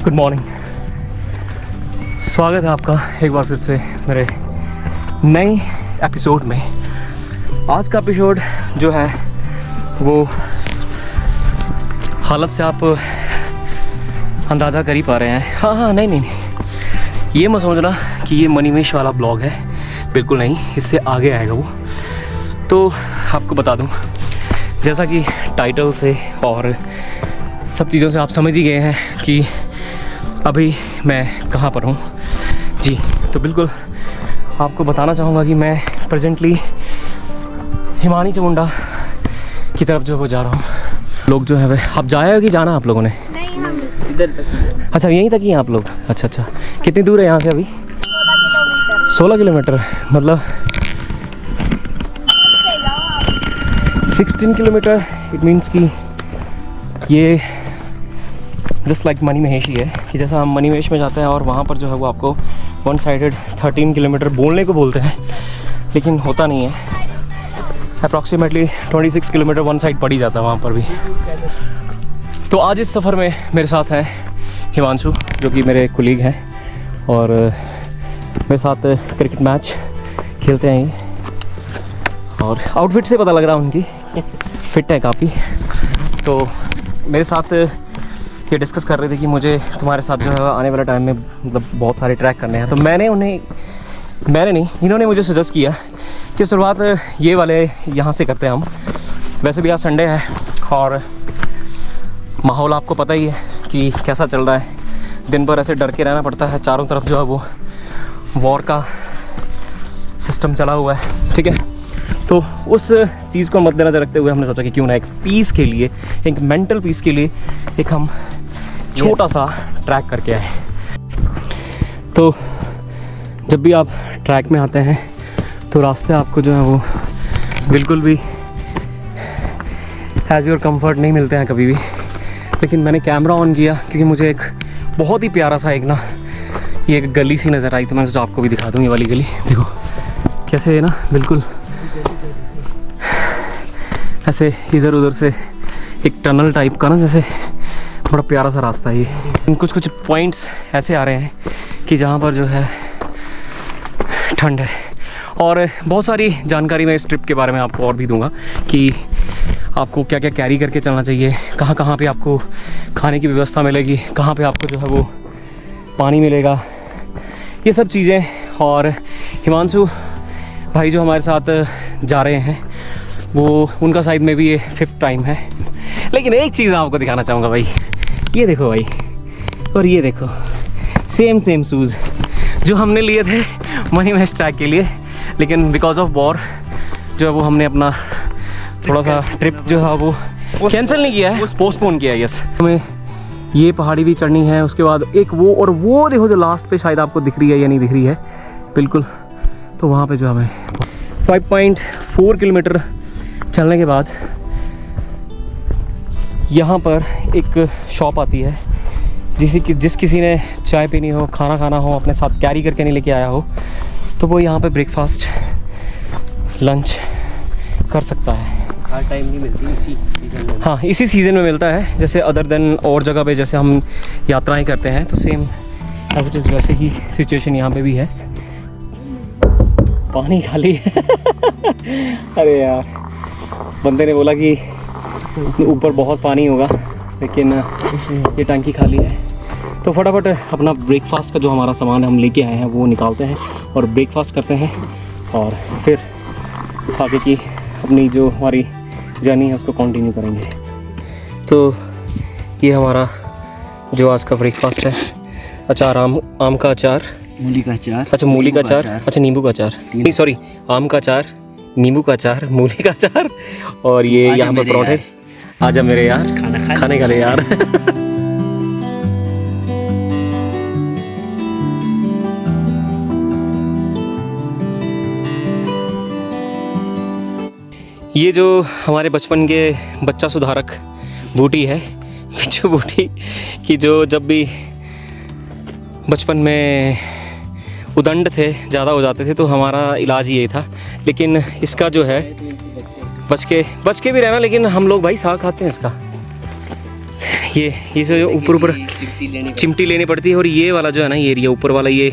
Good morning, स्वागत है आपका एक बार फिर से मेरे नए एपिसोड में। आज का एपिसोड जो है वो हालत से आप अंदाज़ा कर ही पा रहे हैं। हाँ, नहीं, ये मत समझना कि ये मनीमेश वाला ब्लॉग है, बिल्कुल नहीं, इससे आगे आएगा वो। तो आपको बता दूं, जैसा कि टाइटल से और सब चीज़ों से आप समझ ही गए हैं कि अभी मैं कहाँ पर हूँ जी। तो बिल्कुल आपको बताना चाहूँगा कि मैं प्रेजेंटली हिमानी चामुंडा की तरफ जो है वो जा रहा हूँ। लोग जो है वे, आप जाए हो कि जाना आप लोगों ने? नहीं, हम इधर तक। अच्छा, यहीं तक ही हैं आप लोग? अच्छा, कितनी दूर है यहाँ से अभी? 16 किलोमीटर, मतलब 16 किलोमीटर। इट मीन्स कि ये जस्ट लाइक मनीमहेश ही है कि जैसा हम मनीमहेश में जाते हैं और वहाँ पर जो है वो आपको वन साइडेड 13 किलोमीटर बोलने को बोलते हैं, लेकिन होता नहीं है। अप्रॉक्सीमेटली 26 किलोमीटर वन साइड पड़ ही जाता है वहाँ पर भी। तो आज इस सफ़र में मेरे साथ हैं हिमांशु, जो कि मेरे कोलीग हैं और मेरे साथ क्रिकेट मैच खेलते हैं ये। और आउटफिट से पता लग रहा है उनकी फिट है काफ़ी। तो मेरे साथ ये डिस्कस कर रहे थे कि मुझे तुम्हारे साथ जो है आने वाले टाइम में मतलब बहुत सारे ट्रैक करने हैं। तो मैंने नहीं, इन्होंने मुझे सजेस्ट किया कि शुरुआत ये वाले यहाँ से करते हैं हम। वैसे भी आज संडे है और माहौल आपको पता ही है कि कैसा चल रहा है। दिन भर ऐसे डर के रहना पड़ता है, चारों तरफ जो है वो वॉर का सिस्टम चला हुआ है, ठीक है। तो उस चीज़ को मद्देनज़र रखते हुए हमने सोचा कि क्यों ना एक पीस के लिए, एक मेंटल पीस के लिए एक हम छोटा सा ट्रैक करके आए। तो जब भी आप ट्रैक में आते हैं तो रास्ते आपको जो है वो बिल्कुल भी एज योर कंफर्ट नहीं मिलते हैं कभी भी। लेकिन मैंने कैमरा ऑन किया क्योंकि मुझे एक बहुत ही प्यारा सा ये एक गली सी नज़र आई, तो मैं सोचा आपको भी दिखा दूँ। ये वाली गली देखो कैसे है ना, बिल्कुल ऐसे इधर उधर से एक टनल टाइप का ना, जैसे बड़ा प्यारा सा रास्ता है ये। कुछ पॉइंट्स ऐसे आ रहे हैं कि जहाँ पर जो है ठंड है। और बहुत सारी जानकारी मैं इस ट्रिप के बारे में आपको और भी दूंगा कि आपको क्या क्या कैरी करके चलना चाहिए, कहाँ पे आपको खाने की व्यवस्था मिलेगी, कहाँ पे आपको जो है वो पानी मिलेगा, ये सब चीज़ें। और हिमांशु भाई जो हमारे साथ जा रहे हैं वो उनका शायद में भी ये 5th टाइम है। लेकिन एक चीज़ आपको दिखाना चाहूँगा भाई, ये देखो भाई, और ये देखो सेम शूज़ जो हमने लिए थे मनीमहेश ट्रैक के लिए, लेकिन बिकॉज ऑफ वॉर जो है वो हमने अपना थोड़ा सा ट्रिप जो है वो कैंसिल नहीं किया है, पोस्टपोन किया है। यस, हमें ये पहाड़ी भी चढ़नी है, उसके बाद एक वो, और वो देखो जो लास्ट पे शायद आपको दिख रही है या नहीं दिख रही है बिल्कुल। तो वहाँ पे जो हमें 5.4 किलोमीटर चलने के बाद यहाँ पर एक शॉप आती है, जिस किसी ने चाय पीनी हो, खाना खाना हो, अपने साथ कैरी करके नहीं लेके आया हो, तो वो यहाँ पे ब्रेकफास्ट लंच कर सकता है। हर टाइम नहीं मिलती, इसी सीज़न में। हाँ, इसी सीज़न में मिलता है। जैसे अदर देन और जगह पे जैसे हम यात्राएं करते हैं तो सेम एज इट इज़ वैसे ही सिचुएशन यहाँ पे भी है। पानी खाली है अरे यार, बंदे ने बोला कि ऊपर बहुत पानी होगा, लेकिन ये टंकी खाली है। तो फटाफट अपना ब्रेकफास्ट का जो हमारा सामान हम लेके आए हैं वो निकालते हैं और ब्रेकफास्ट करते हैं, और फिर आगे की अपनी जो हमारी जर्नी है उसको कंटिन्यू करेंगे। तो ये हमारा जो आज का ब्रेकफास्ट है, अचार, आम का अचार, मूली का अचार। अच्छा, मूली का अचार, अच्छा नींबू का अचार, नहीं सॉरी, आम का अचार, नींबू का अचार, मूली का अचार, और ये यहाँ पर परोठे। आजा मेरे यार, खाने का ले यार ये जो हमारे बचपन के बच्चा सुधारक बूटी है, बिच्छू बूटी, कि जो जब भी बचपन में उदंड थे, ज़्यादा हो जाते थे, तो हमारा इलाज ही यही था। लेकिन इसका जो है बच के भी रहना, लेकिन हम लोग भाई साग खाते हैं इसका। ये जो ऊपर चिमटी लेनी पड़ती है, और ये वाला जो है ना, ये एरिया ऊपर वाला, ये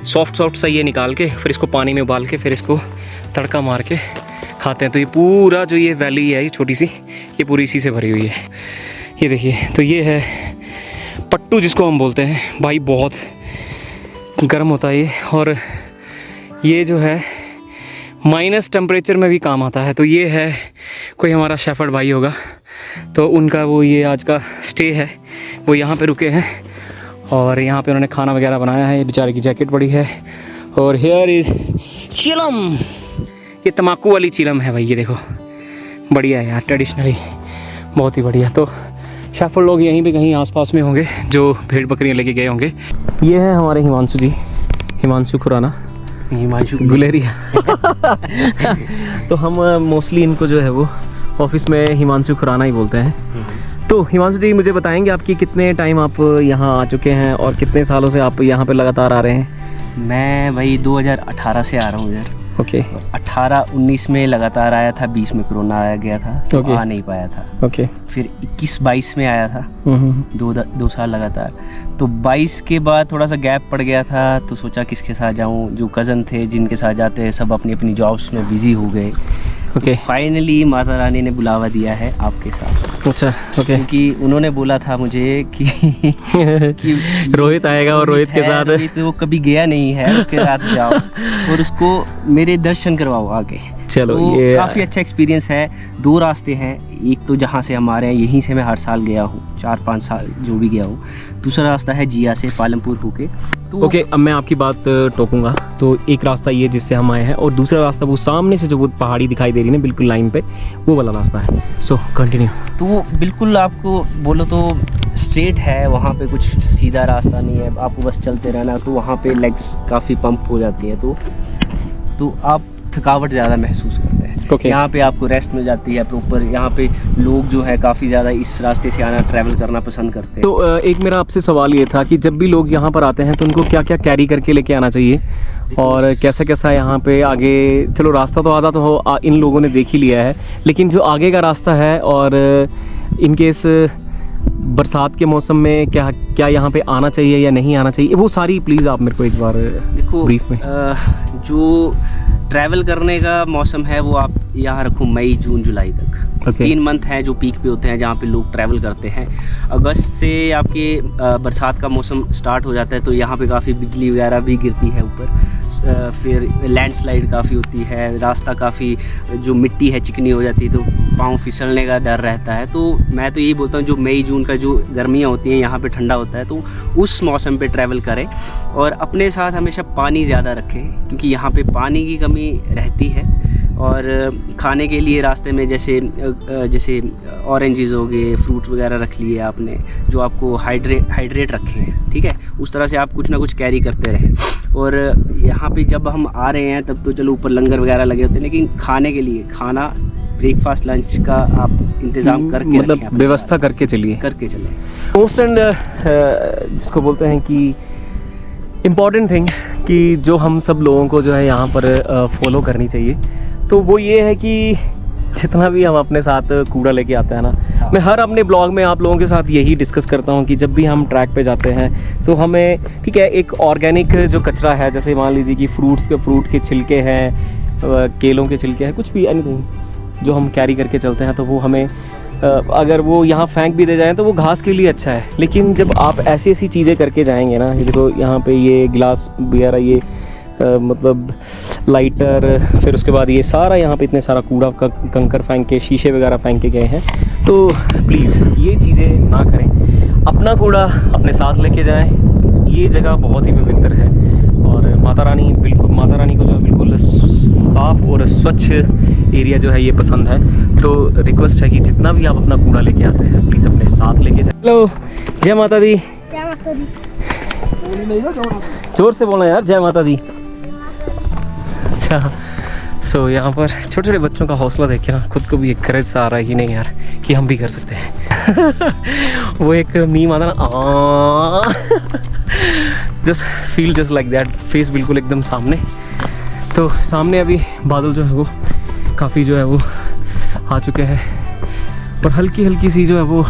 सॉफ्ट सा ये निकाल के फिर इसको पानी में उबाल के फिर इसको तड़का मार के खाते हैं। तो ये पूरा जो ये वैली है, ये छोटी सी, ये पूरी इसी से भरी हुई है। ये देखिए, तो ये है पट्टू जिसको हम बोलते हैं भाई, बहुत गर्म होता है ये, और ये जो है माइनस टेम्परेचर में भी काम आता है। तो ये है कोई हमारा शेफर्ड भाई होगा, तो उनका वो ये आज का स्टे है, वो यहाँ पे रुके हैं और यहाँ पे उन्होंने खाना वगैरह बनाया है। बेचारे की जैकेट पड़ी है, और हेयर इज़ चिलम, ये तम्बाकू वाली चिलम है भाई, ये देखो बढ़िया है यार, ट्रेडिशनली बहुत ही बढ़िया। तो शेफर्ड लोग यहीं पे कहीं आसपास में होंगे जो भेड़ बकरियाँ लेके गए होंगे। ये है हमारे हिमांशु जी, हिमांशु खुराना, हिमांशु गुलेरिया। तो हम मोस्टली इनको जो है वो ऑफिस में हिमांशु खुराना ही बोलते हैं। तो हिमांशु जी, मुझे बताएंगे आपकी कितने टाइम आप यहाँ आ चुके हैं और कितने सालों से आप यहाँ पे लगातार आ रहे हैं? मैं भाई 2018 से आ रहा हूँ इधर। ओके। 18-19 में लगातार आया था, 20 में कोरोना आ गया था तो आ नहीं पाया था। ओके। फिर 21-22 में आया था, 2 साल लगातार। तो 22 के बाद थोड़ा सा गैप पड़ गया था, तो सोचा किसके साथ जाऊँ, जो कज़न थे जिनके साथ जाते हैं सब अपनी अपनी जॉब्स में बिजी हो गए। ओके। फाइनली माता रानी ने बुलावा दिया है आपके साथ। अच्छा। ओके। क्योंकि उन्होंने बोला था मुझे कि रोहित आएगा और रोहित के साथ, रोहित वो कभी गया नहीं है, उसके साथ जाओ और उसको मेरे दर्शन करवाओ आगे। चलो, तो ये काफ़ी अच्छा एक्सपीरियंस है। 2 रास्ते हैं, एक तो जहाँ से हम आ रहे हैं यहीं से मैं हर साल गया हूँ, 4-5 साल जो भी गया हूँ। दूसरा रास्ता है जिया से पालमपुर होके। तो ओके, अब मैं आपकी बात टोकूंगा। तो एक रास्ता ये जिससे हम आए हैं, और दूसरा रास्ता वो सामने से जो वो पहाड़ी दिखाई दे रही है ना बिल्कुल लाइन पे, वो वाला रास्ता है। So continue. तो वो बिल्कुल आपको बोलो तो स्ट्रेट है, वहाँ पे कुछ सीधा रास्ता नहीं है, आपको बस चलते रहना। तो वहाँ पे लेग्स काफ़ी पंप हो जाती है, तो आप थकावट ज़्यादा महसूस करते हैं। Okay. यहाँ पे आपको रेस्ट मिल जाती है प्रॉपर। यहाँ पे लोग जो है काफ़ी ज़्यादा इस रास्ते से आना, ट्रैवल करना पसंद करते हैं। तो एक मेरा आपसे सवाल ये था कि जब भी लोग यहाँ पर आते हैं तो उनको क्या क्या कैरी करके लेके आना चाहिए, और कैसा कैसा यहाँ पे आगे, चलो रास्ता तो आधा तो इन लोगों ने देख ही लिया है, लेकिन जो आगे का रास्ता है, और इनकेस बरसात के मौसम में क्या क्या यहाँ पे आना चाहिए या नहीं आना चाहिए, वो सारी प्लीज़ आप मेरे को एक बार देखो ब्रीफ में। जो ट्रैवल करने का मौसम है वो आप यहाँ रखो मई जून जुलाई तक। Okay. 3 मंथ हैं जो पीक पे होते हैं, जहाँ पे लोग ट्रैवल करते हैं। अगस्त से आपके बरसात का मौसम स्टार्ट हो जाता है, तो यहाँ पे काफ़ी बिजली वगैरह भी गिरती है ऊपर। फिर लैंडस्लाइड काफ़ी होती है, रास्ता काफ़ी जो मिट्टी है चिकनी हो जाती है, तो पाँव फिसलने का डर रहता है। तो मैं तो यही बोलता हूँ, जो मई जून का जो गर्मियाँ होती हैं, यहाँ पे ठंडा होता है, तो उस मौसम पे ट्रैवल करें। और अपने साथ हमेशा पानी ज़्यादा रखें, क्योंकि यहाँ पे पानी की कमी रहती है। और खाने के लिए रास्ते में जैसे ऑरेंजेस हो गए, फ्रूट वगैरह रख लिए आपने, जो आपको हाइड्रेट रखे हैं, ठीक है। उस तरह से आप कुछ ना कुछ कैरी करते रहें। और यहाँ पे जब हम आ रहे हैं तब तो चलो ऊपर लंगर वगैरह लगे होते हैं, लेकिन खाने के लिए खाना, ब्रेकफास्ट लंच का आप इंतज़ाम करके मतलब व्यवस्था करके चलिए, मोस्ट एंड जिसको बोलते हैं कि इम्पॉर्टेंट थिंग कि जो हम सब लोगों को जो है यहाँ पर फॉलो करनी चाहिए, तो वो ये है कि जितना भी हम अपने साथ कूड़ा लेके आते हैं ना, हाँ। मैं हर अपने ब्लॉग में आप लोगों के साथ यही डिस्कस करता हूँ कि जब भी हम ट्रैक पे जाते हैं तो हमें, ठीक है, एक ऑर्गेनिक जो कचरा है, जैसे मान लीजिए कि फ्रूट के छिलके हैं, केलों के छिलके हैं, कुछ भी एनीथिंग जो हम कैरी करके चलते हैं, तो वो हमें अगर वो यहाँ फेंक भी दे जाएँ तो वो घास के लिए अच्छा है। लेकिन जब आप ऐसी ऐसी चीज़ें करके जाएंगे ना, ये देखो यहाँ पे ये गिलास वगैरह, ये मतलब लाइटर, फिर उसके बाद ये सारा यहाँ पे इतने सारा कूड़ा कंकर फेंक के, शीशे वगैरह फेंक के गए हैं, तो प्लीज़ ये चीज़ें ना करें। अपना कूड़ा अपने साथ लेके जाएं। ये जगह बहुत ही पवित्र है, और माता रानी को जो बिल्कुल साफ़ और स्वच्छ एरिया जो है ये पसंद है। तो रिक्वेस्ट है कि जितना भी आप अपना कूड़ा लेके आते हैं प्लीज़ अपने साथ लेके जाएं। हेलो, जय माता दी। जय माता दी। जोर से बोलना यार, जय माता दी। अच्छा, सो यहाँ पर छोटे छोटे बच्चों का हौसला देख के ना खुद को भी एक करेज सा आ रहा है कि नहीं यार, कि हम भी कर सकते हैं। वो एक मीम आता ना, just feel just like that, face बिल्कुल एकदम सामने। तो सामने अभी बादल जो है वो काफ़ी जो है वो आ चुके हैं, पर हल्की हल्की सी जो है वो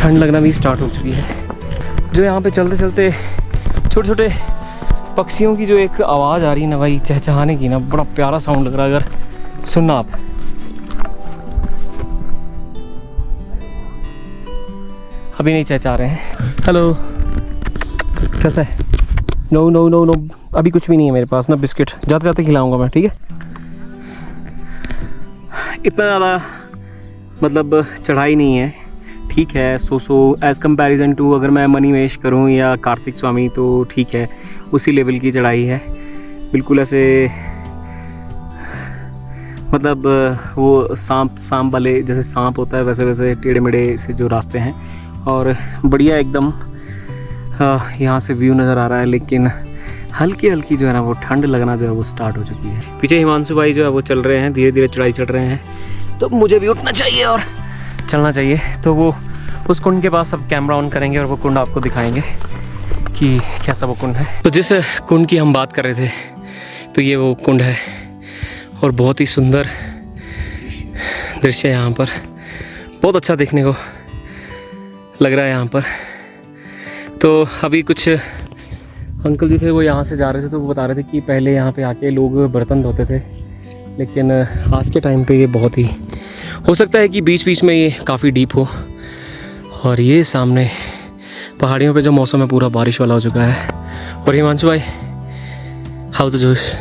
ठंड लगना भी स्टार्ट हो चुकी है। जो यहाँ पे चलते चलते छोटे छोटे पक्षियों की जो एक आवाज़ आ रही है ना भाई, चहचहाने की ना, बड़ा प्यारा साउंड लग रहा है। अगर सुनना आप, अभी नहीं चहचा रहे हैं। हेलो, कैसा है? नो नो नो नो, अभी कुछ भी नहीं है मेरे पास ना, बिस्किट जाते जाते खिलाऊंगा मैं, ठीक है? इतना ज़्यादा मतलब चढ़ाई नहीं है, ठीक है, सो एज़ कंपैरिजन टू अगर मैं मणिमहेश करूं या कार्तिक स्वामी तो ठीक है, उसी लेवल की चढ़ाई है। बिल्कुल ऐसे मतलब वो सांप वाले, जैसे सांप होता है वैसे वैसे टेढ़े मेढ़े से जो रास्ते हैं, और बढ़िया एकदम यहाँ से व्यू नज़र आ रहा है। लेकिन हल्की हल्की जो है ना वो ठंड लगना जो है वो स्टार्ट हो चुकी है। पीछे हिमांशु भाई जो है वो चल रहे हैं, धीरे धीरे चढ़ाई चढ़ रहे हैं, तो मुझे भी उठना चाहिए और चलना चाहिए। तो वो उस कुंड के पास अब कैमरा ऑन करेंगे और वो कुंड आपको दिखाएंगे कि कैसा वो कुंड है। तो जिस कुंड की हम बात कर रहे थे, तो ये वो कुंड है और बहुत ही सुंदर दृश्य है यहाँ पर, बहुत अच्छा देखने को लग रहा है यहाँ पर। तो अभी कुछ अंकल जो थे वो यहाँ से जा रहे थे, तो वो बता रहे थे कि पहले यहाँ पे आके लोग बर्तन धोते थे, लेकिन आज के टाइम पे ये बहुत ही, हो सकता है कि बीच बीच में ये काफ़ी डीप हो। और ये सामने पहाड़ियों पे जो मौसम है पूरा बारिश वाला हो चुका है। और हिमांशु भाई, हाउ द जोश?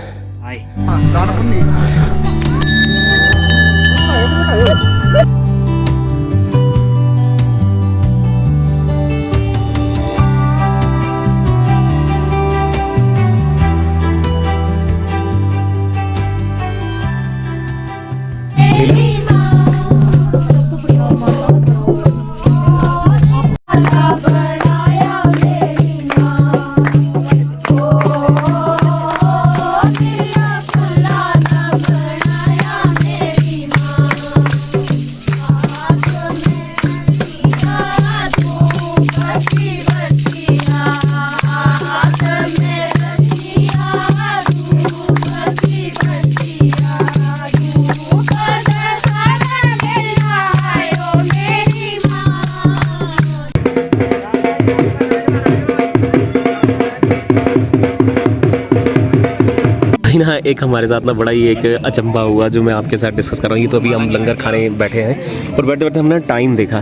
ना एक हमारे साथ ना बड़ा ही एक अचंभा हुआ जो मैं आपके साथ डिस्कस कर रहा हूँ। ये तो अभी हम लंगर खाने बैठे हैं और बैठते बैठते हमने टाइम देखा,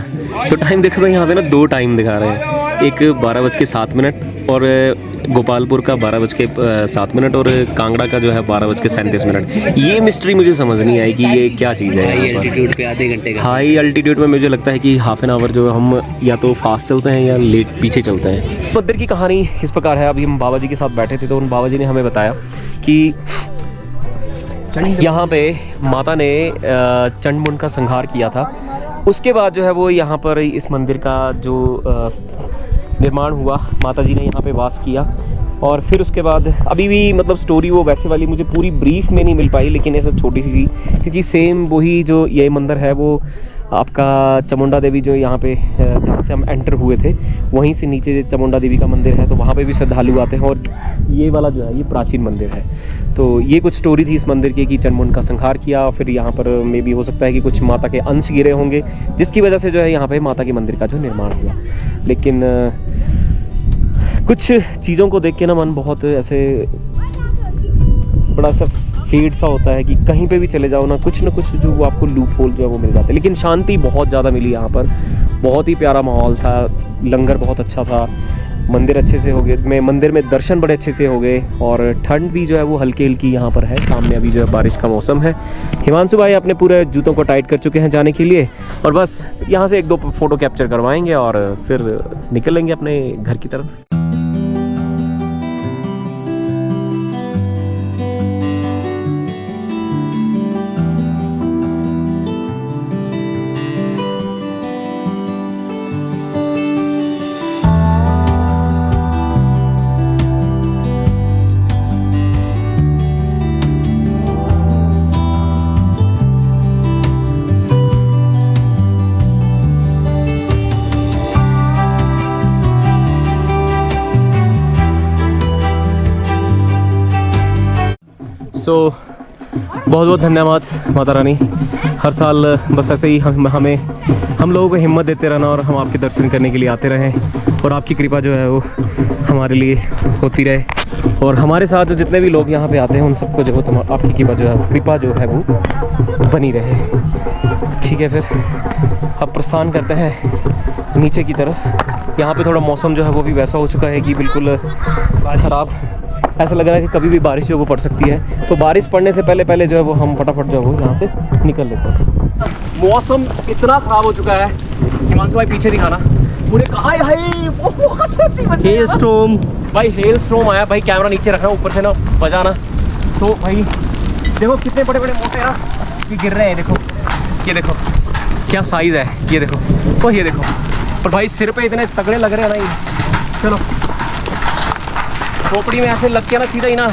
तो टाइम देखा तो यहाँ पे ना 2 टाइम दिखा रहे हैं, एक 12:07 और गोपालपुर का 12:07 और कांगड़ा का जो है 12:37। ये मिस्ट्री मुझे समझ नहीं आई कि ये क्या चीज़ है। हाई अल्टीट्यूड पे आधे घंटे का, हाई अल्टीट्यूड में मुझे लगता है कि हाफ एन आवर जो हम या तो फास्ट चलते हैं या लेट पीछे चलते हैं। मंदिर की कहानी इस प्रकार है। अभी हम बाबा जी के साथ बैठे थे, तो उन बाबा जी ने हमें बताया कि यहाँ पे माता ने चंडमुंड का संहार किया था। उसके बाद जो है वो यहाँ पर इस मंदिर का जो निर्माण हुआ, माता जी ने यहाँ पे वास किया। और फिर उसके बाद अभी भी मतलब स्टोरी वो वैसे वाली मुझे पूरी ब्रीफ में नहीं मिल पाई, लेकिन ऐसा छोटी सी, क्योंकि सेम वही जो ये मंदिर है वो आपका चामुंडा देवी जो यहाँ पे जहाँ से हम एंटर हुए थे वहीं से नीचे चामुंडा देवी का मंदिर है, तो वहाँ पे भी श्रद्धालु आते हैं। और ये वाला जो है ये प्राचीन मंदिर है। तो ये कुछ स्टोरी थी इस मंदिर की कि चंडमुंड का संहार किया, फिर यहाँ पर मे बी हो सकता है कि कुछ माता के अंश गिरे होंगे, जिसकी वजह से जो है यहाँ पे माता के मंदिर का जो निर्माण हुआ। लेकिन कुछ चीज़ों को देख के ना मन बहुत ऐसे बड़ा सा फेड सा होता है कि कहीं पे भी चले जाओ ना कुछ जो वो आपको लूप होल जो है वो मिल जाता है। लेकिन शांति बहुत ज़्यादा मिली यहाँ पर, बहुत ही प्यारा माहौल था, लंगर बहुत अच्छा था, मंदिर अच्छे से हो गए, मंदिर में दर्शन बड़े अच्छे से हो गए। और ठंड भी जो है वो हल्की हल्की यहाँ पर है। सामने अभी जो है बारिश का मौसम है। हिमांशु भाई अपने पूरे जूतों को टाइट कर चुके हैं जाने के लिए, और बस यहाँ से 1-2 फ़ोटो कैप्चर करवाएंगे और फिर निकलेंगे अपने घर की तरफ। तो बहुत बहुत धन्यवाद माता रानी। हर साल बस ऐसे ही हम लोगों को हिम्मत देते रहना और हम आपके दर्शन करने के लिए आते रहें और आपकी कृपा जो है वो हमारे लिए होती रहे और हमारे साथ जो जितने भी लोग यहाँ पे आते हैं उन सबको जो है आपकी कृपा जो है वो बनी रहे। ठीक है, फिर अब प्रस्थान करते हैं नीचे की तरफ। यहाँ पे थोड़ा मौसम जो है वो भी वैसा हो चुका है कि बिल्कुल ख़राब, ऐसा लग रहा है कि कभी भी बारिश जो वो पड़ सकती है। तो बारिश पड़ने से पहले जो है वो हम फटाफट जो है वो यहाँ से निकल लेते हैं। मौसम इतना ख़राब हो चुका है, हिमांशु भाई पीछे दिखाना, मुझे कहा हेल स्टॉर्म भाई, हेल स्टॉर्म आया भाई। कैमरा नीचे रखना, ऊपर से ना बजाना। तो भाई देखो कितने बड़े बड़े मोटे ना ये गिर रहे हैं। देखो ये देखो क्या साइज़ है, ये देखो तो ये देखो। और भाई सिर पे इतने तगड़े लग रहे हैं ना ये। चलो खोपड़ी में ऐसे लग के ना सीधा ही ना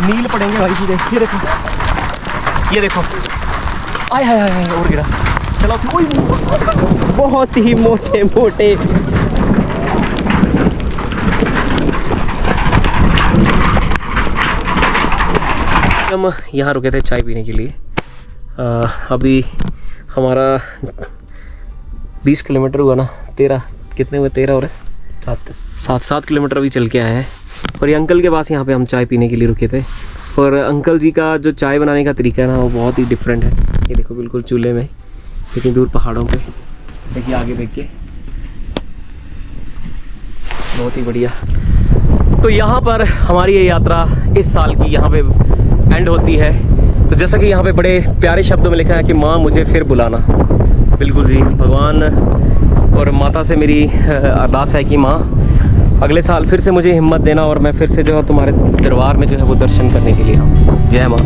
नील पड़ेंगे भाई सीधे। ये देखो, ये देखो, आय हाय हाय और गिरा। चलो बहुत ही मोटे मोटे। हम यहाँ रुके थे चाय पीने के लिए। अभी हमारा 20 किलोमीटर हुआ ना, 13 कितने हुए, 13 और 7 किलोमीटर अभी चल के आए हैं। और ये अंकल के पास यहाँ पे हम चाय पीने के लिए रुके थे। और अंकल जी का जो चाय बनाने का तरीका है ना वो बहुत ही डिफरेंट है। ये देखो बिल्कुल चूल्हे में, इतनी दूर पहाड़ों पे, देखिए आगे देखिए, बहुत ही बढ़िया। तो यहाँ पर हमारी ये यात्रा इस साल की यहाँ पे एंड होती है। तो जैसा कि यहाँ पे बड़े प्यारे शब्दों में लिखा है कि माँ मुझे फिर बुलाना। बिल्कुल जी, भगवान और माता से मेरी अरदास है कि माँ अगले साल फिर से मुझे हिम्मत देना और मैं फिर से जो है तुम्हारे दरबार में जो है वो दर्शन करने के लिए आऊँ। जय माँ।